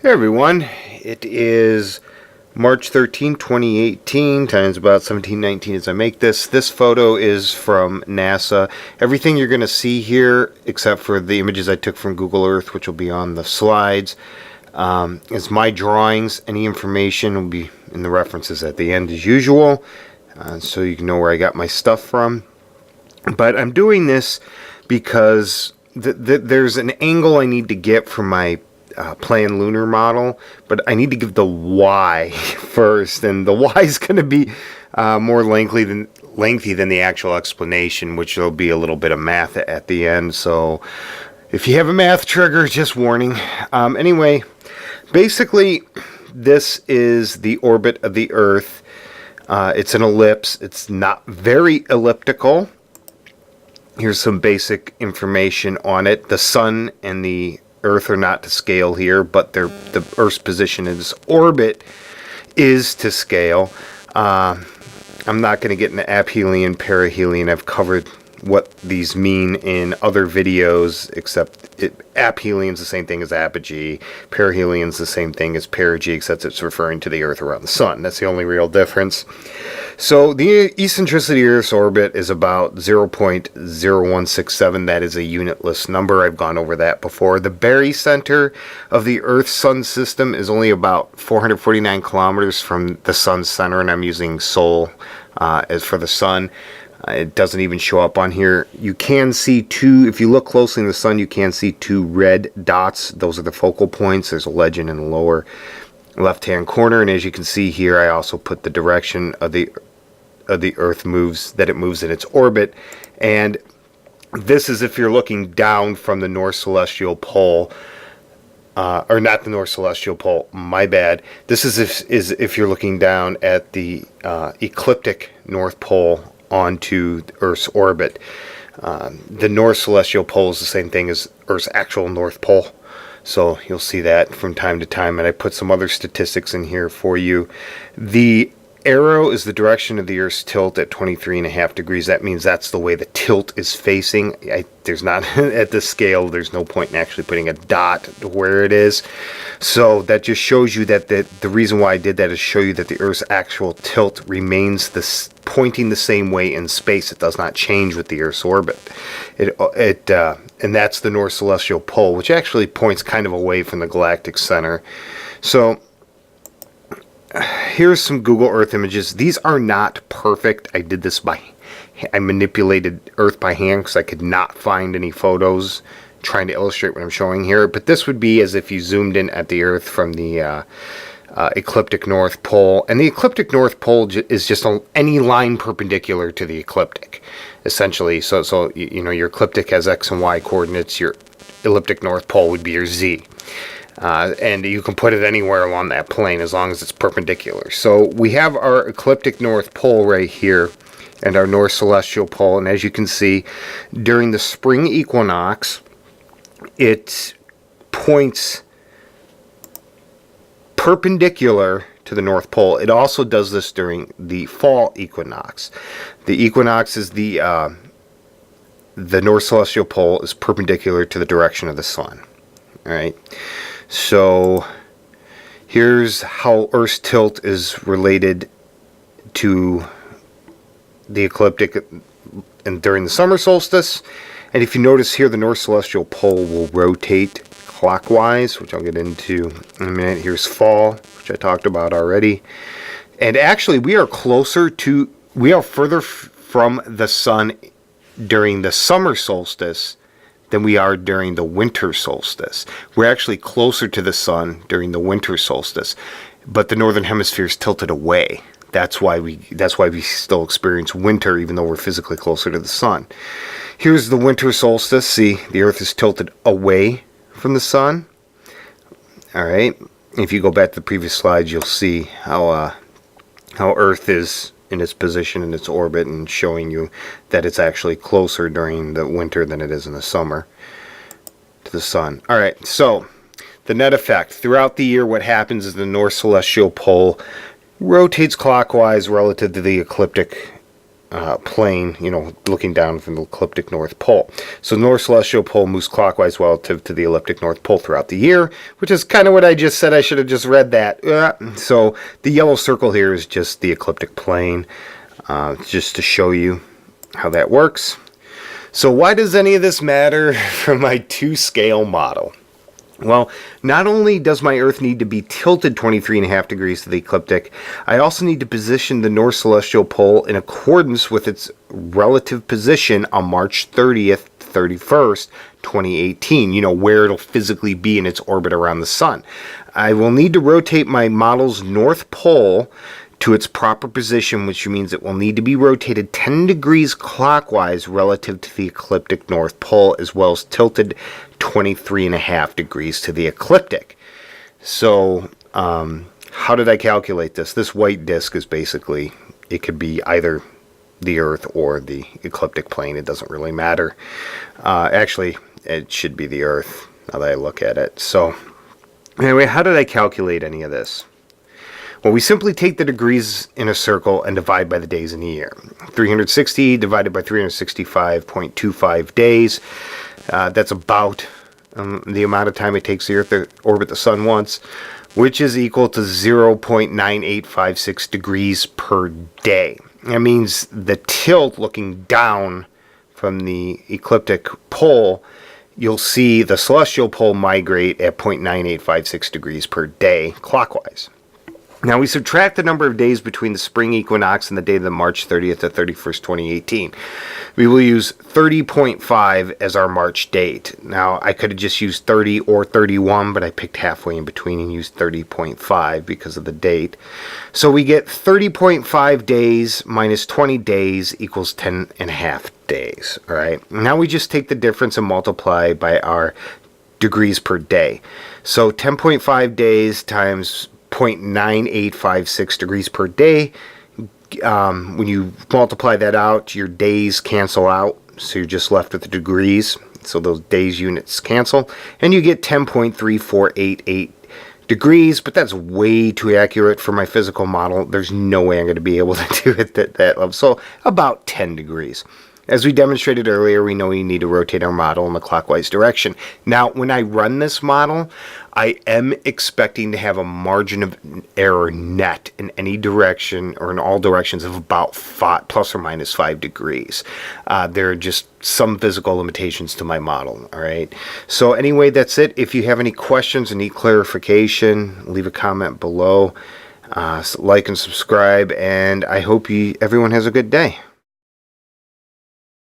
Hey everyone, it is March 13, 2018, time's about 17:19 as I make this. This photo is from NASA. Everything you're going to see here, except for the images I took from Google Earth, which will be on the slides, is my drawings. Any information will be in the references at the end as usual, so you can know where I got my stuff from. But I'm doing this because there's an angle I need to get from my plan Lunar model, but I need to give the why first, and the why is going to be more lengthy than the actual explanation, which will be a little bit of math at the end. So if you have a math trigger, just warning. Anyway, basically this is the orbit of the Earth. It's an ellipse. It's not very elliptical. Here's some basic information on it. The Sun and the Earth are not to scale here, but the Earth's position in its orbit is to scale. I'm not going to get into aphelion, perihelion. I've covered what these mean in other videos, except aphelion's the same thing as apogee. Perihelion's the same thing as perigee, except it's referring to the Earth around the Sun. That's the only real difference. So the eccentricity of Earth's orbit is about 0.0167. That is a unitless number. I've gone over that before. The barycenter of the Earth-Sun system is only about 449 kilometers from the Sun's center, and I'm using Sol as for the Sun. It doesn't even show up on here. You can see two, if you look closely in the Sun, you can see two red dots. Those are the focal points. There's a legend in the lower left-hand corner, and as you can see here, I also put the direction of the Earth moves in its orbit. And this is if you're looking down from the North Celestial Pole, or not the North Celestial Pole, my bad. This is if you're looking down at the ecliptic North Pole onto Earth's orbit. The North Celestial Pole is the same thing as Earth's actual North Pole. So you'll see that from time to time, and I put some other statistics in here for you. The arrow is the direction of the Earth's tilt at 23.5 degrees. That means that's the way the tilt is facing. There's not, at this scale, there's no point in actually putting a dot where it is. So that just shows you that the reason why I did that is show you that the Earth's actual tilt remains pointing the same way in space. It does not change with the Earth's orbit. And that's the North Celestial Pole, which actually points kind of away from the galactic center. So here's some Google Earth images. These are not perfect. I did this I manipulated Earth by hand because I could not find any photos trying to illustrate what I'm showing here. But this would be as if you zoomed in at the Earth from the ecliptic North Pole. And the ecliptic North Pole is just any line perpendicular to the ecliptic, essentially. So you know, your ecliptic has X and Y coordinates. Your elliptic North Pole would be your Z. And you can put it anywhere along that plane as long as it's perpendicular. So we have our ecliptic North Pole right here and our North Celestial Pole. And as you can see, during the spring equinox, it points perpendicular to the North Pole. It also does this during the fall equinox. The equinox is the North Celestial Pole is perpendicular to the direction of the Sun. All right. So here's how Earth's tilt is related to the ecliptic and during the summer solstice. And if you notice here, the North Celestial Pole will rotate clockwise, which I'll get into in a minute. Here's fall, which I talked about already. And actually, we are further from the Sun during the summer solstice than we are during the winter solstice. We're actually closer to the Sun during the winter solstice, but the northern hemisphere is tilted away. That's why we still experience winter, even though we're physically closer to the Sun. Here's the winter solstice. See, the Earth is tilted away from the Sun. All right. If you go back to the previous slides, you'll see how Earth is in its position in its orbit, and showing you that it's actually closer during the winter than it is in the summer to the Sun. All right, so the net effect throughout the year, what happens is the North Celestial Pole rotates clockwise relative to the ecliptic plane, you know, looking down from the ecliptic North Pole. So the North Celestial Pole moves clockwise relative to the elliptic North Pole throughout the year, which is kind of what I just said. I should have just read that. So the yellow circle here is just the ecliptic plane, just to show you how that works. So why does any of this matter for my 2-scale model? Well, not only does my Earth need to be tilted 23.5 degrees to the ecliptic, I also need to position the North Celestial Pole in accordance with its relative position on March 30th, 31st, 2018, you know, where it'll physically be in its orbit around the Sun. I will need to rotate my model's North Pole to its proper position, which means it will need to be rotated 10 degrees clockwise relative to the ecliptic North Pole, as well as tilted 23.5 degrees to the ecliptic. So how did I calculate this? This white disk is basically, it could be either the Earth or the ecliptic plane. It doesn't really matter. Actually, it should be the Earth now that I look at it. So anyway, how did I calculate any of this? Well, we simply take the degrees in a circle and divide by the days in a year. 360 divided by 365.25 days. That's about the amount of time it takes the Earth to orbit the Sun once, which is equal to 0.9856 degrees per day. That means the tilt looking down from the ecliptic pole, you'll see the celestial pole migrate at 0.9856 degrees per day clockwise. Now we subtract the number of days between the spring equinox and the date of the March 30th to 31st, 2018. We will use 30.5 as our March date. Now I could have just used 30 or 31, but I picked halfway in between and used 30.5 because of the date. So we get 30.5 days minus 20 days equals 10.5 days. All right. Now we just take the difference and multiply by our degrees per day. So 10.5 days times 0.9856 degrees per day. When you multiply that out, your days cancel out, so you're just left with the degrees. So those days units cancel, and you get 10.3488 degrees, but that's way too accurate for my physical model. There's no way I'm going to be able to do it at that level. So about 10 degrees. As we demonstrated earlier, we know we need to rotate our model in the clockwise direction. Now, when I run this model, I am expecting to have a margin of error net in any direction or in all directions of about plus or minus 5 degrees. There are just some physical limitations to my model, all right? So anyway, that's it. If you have any questions or need clarification, leave a comment below. Like and subscribe, and I hope everyone has a good day.